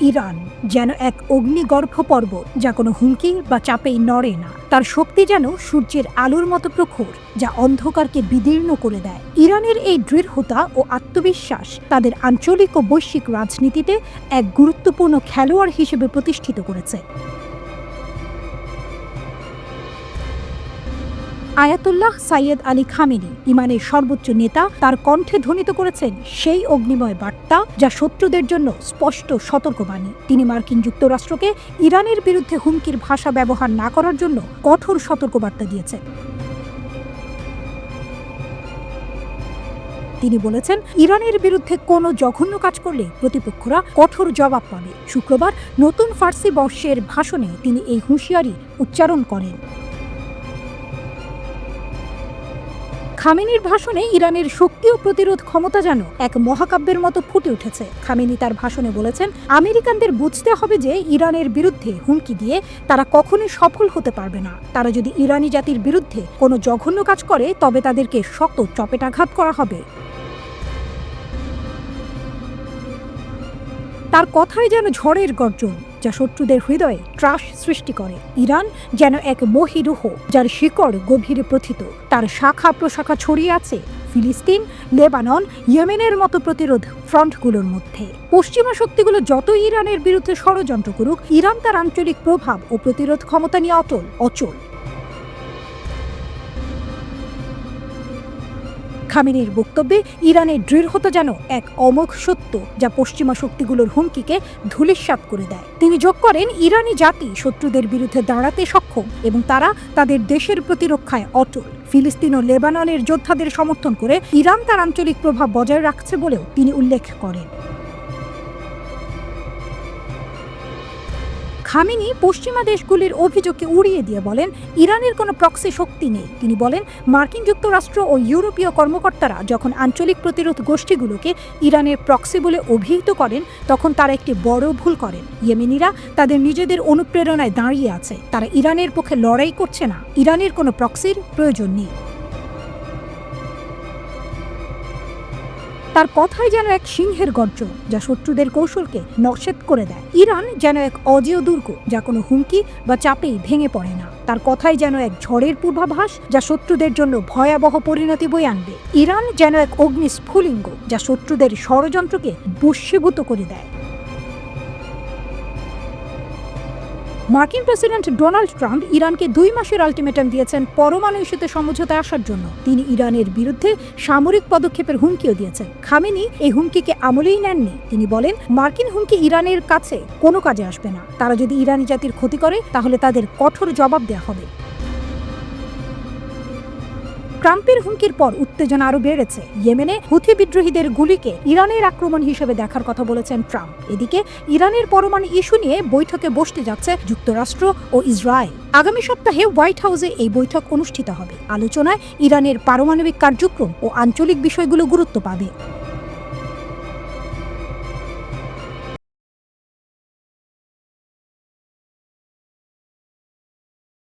Iran যেন এক অগ্নিগর্ভ পর্বত, যা কোনো হুমকি বা চাপেই নড়ে না। তার শক্তি যেন সূর্যের আলোর মতো প্রখর, যা অন্ধকারকে বিদীর্ণ করে দেয়। ইরানের এই দৃঢ়তা ও আত্মবিশ্বাস তাদের আঞ্চলিক ও বৈশ্বিক রাজনীতিতে এক গুরুত্বপূর্ণ খেলোয়াড় হিসেবে প্রতিষ্ঠিত করেছে। আয়াতুল্লাহ সাইয়েদ আলী খামেনি, ইমানের সর্বোচ্চ নেতা, তার কণ্ঠে ধ্বনিত করেছেন সেই অগ্নিময় বার্তা যা শত্রুদের জন্য স্পষ্ট সতর্কবাণী। তিনি মার্কিন যুক্তরাষ্ট্রকে ইরানের বিরুদ্ধে হুমকির ভাষা ব্যবহার না করার জন্য কঠোর সতর্কবার্তা দিয়েছেন। তিনি বলেছেন, ইরানের বিরুদ্ধে কোনো জঘন্য কাজ করলে প্রতিপক্ষরা কঠোর জবাব পাবে। শুক্রবার নতুন ফার্সি বর্ষের ভাষণে তিনি এই হুঁশিয়ারি উচ্চারণ করেন। খামেনির ভাষণে ইরানের শক্তি ও প্রতিরোধ ক্ষমতা যেন এক মহাকাব্যের মতো ফুটে উঠেছে। খামেনি তার ভাষণে বলেছেন, আমেরিকানদের বুঝতে হবে যে ইরানের বিরুদ্ধে হুমকি দিয়ে তারা কখনোই সফল হতে পারবে না। তারা যদি ইরানি জাতির বিরুদ্ধে কোনো জঘন্য কাজ করে, তবে তাদেরকে শক্ত চপেটাঘাত করা হবে। তার কথাই যেন ঝড়ের গর্জন, যা শত্রুদের হৃদয়ে ত্রাস সৃষ্টি করে। ইরান যেন এক মহিরুহ, যার শিকড় গভীরে প্রথিত। তার শাখা প্রশাখা ছড়িয়ে আছে ফিলিস্তিন, লেবানন, ইয়েমেনের মতো প্রতিরোধ ফ্রন্টগুলোর মধ্যে। পশ্চিমা শক্তিগুলো যতই ইরানের বিরুদ্ধে ষড়যন্ত্র করুক, ইরান তার আঞ্চলিক প্রভাব ও প্রতিরোধ ক্ষমতা নিয়ে অচল। খামেনির বক্তব্যে ইরানের দৃঢ়তা যেন এক অমোঘ সত্য, যা পশ্চিমা শক্তিগুলোর হুমকিকে ধূলিসাৎ করে দেয়। তিনি যোগ করেন, ইরানি জাতি শত্রুদের বিরুদ্ধে দাঁড়াতে সক্ষম এবং তারা তাদের দেশের প্রতিরক্ষায় অটল। ফিলিস্তিন ও লেবাননের যোদ্ধাদের সমর্থন করে ইরান তার আঞ্চলিক প্রভাব বজায় রাখছে বলেও তিনি উল্লেখ করেন। খামেনি পশ্চিমা দেশগুলির অভিযোগকে উড়িয়ে দিয়ে বলেন, ইরানের কোনো প্রক্সি শক্তি নেই। তিনি বলেন, মার্কিন যুক্তরাষ্ট্র ও ইউরোপীয় কর্মকর্তারা যখন আঞ্চলিক প্রতিরোধ গোষ্ঠীগুলোকে ইরানের প্রক্সি বলে অভিহিত করেন, তখন তারা একটি বড় ভুল করেন। ইয়েমেনিরা তাদের নিজেদের অনুপ্রেরণায় দাঁড়িয়ে আছে। তারা ইরানের পক্ষে লড়াই করছে না। ইরানের কোনো প্রক্সির প্রয়োজন নেই। তার কথাই যেন এক সিংহের গর্জন, যা শত্রুদের কৌশলকে নস্যাৎ করে দেয়। ইরান যেন এক অজেয় দুর্গ, যা কোনো হুমকি বা চাপেই ভেঙে পড়ে না। তার কথাই যেন এক ঝড়ের পূর্বাভাস, যা শত্রুদের জন্য ভয়াবহ পরিণতি বয়ে আনবে। ইরান যেন এক অগ্নিস্ফুলিঙ্গ, যা শত্রুদের ষড়যন্ত্রকে বশীভূত করে দেয়। মার্কিন প্রেসিডেন্ট ডোনাল্ড ট্রাম্প ইরানকে 2 মাসের আলটিমেটাম দিয়েছেন পরমাণু ইস্যুতে সমঝোতায় আসার জন্য। তিনি ইরানের বিরুদ্ধে সামরিক পদক্ষেপের হুমকিও দিয়েছেন। খামেনি এই হুমকিকে আমলেই নেননি। তিনি বলেন, মার্কিন হুমকি ইরানের কাছে কোনো কাজে আসবে না। তারা যদি ইরানি জাতির ক্ষতি করে, তাহলে তাদের কঠোর জবাব দেওয়া হবে। ট্রাম্পের হুমকির পর উত্তেজনা আরও বেড়েছে। ইয়েমেনে হুথি বিদ্রোহীদের গুলিকে ইরানের আক্রমণ হিসেবে দেখার কথা বলেছেন ট্রাম্প। এদিকে ইরানের পরমাণু ইস্যু নিয়ে বৈঠকে বসতে যাচ্ছে যুক্তরাষ্ট্র ও ইসরায়েল। আগামী সপ্তাহে হোয়াইট হাউসে এই বৈঠক অনুষ্ঠিত হবে। আলোচনায় ইরানের পারমাণবিক কার্যক্রম ও আঞ্চলিক বিষয়গুলো গুরুত্ব পাবে।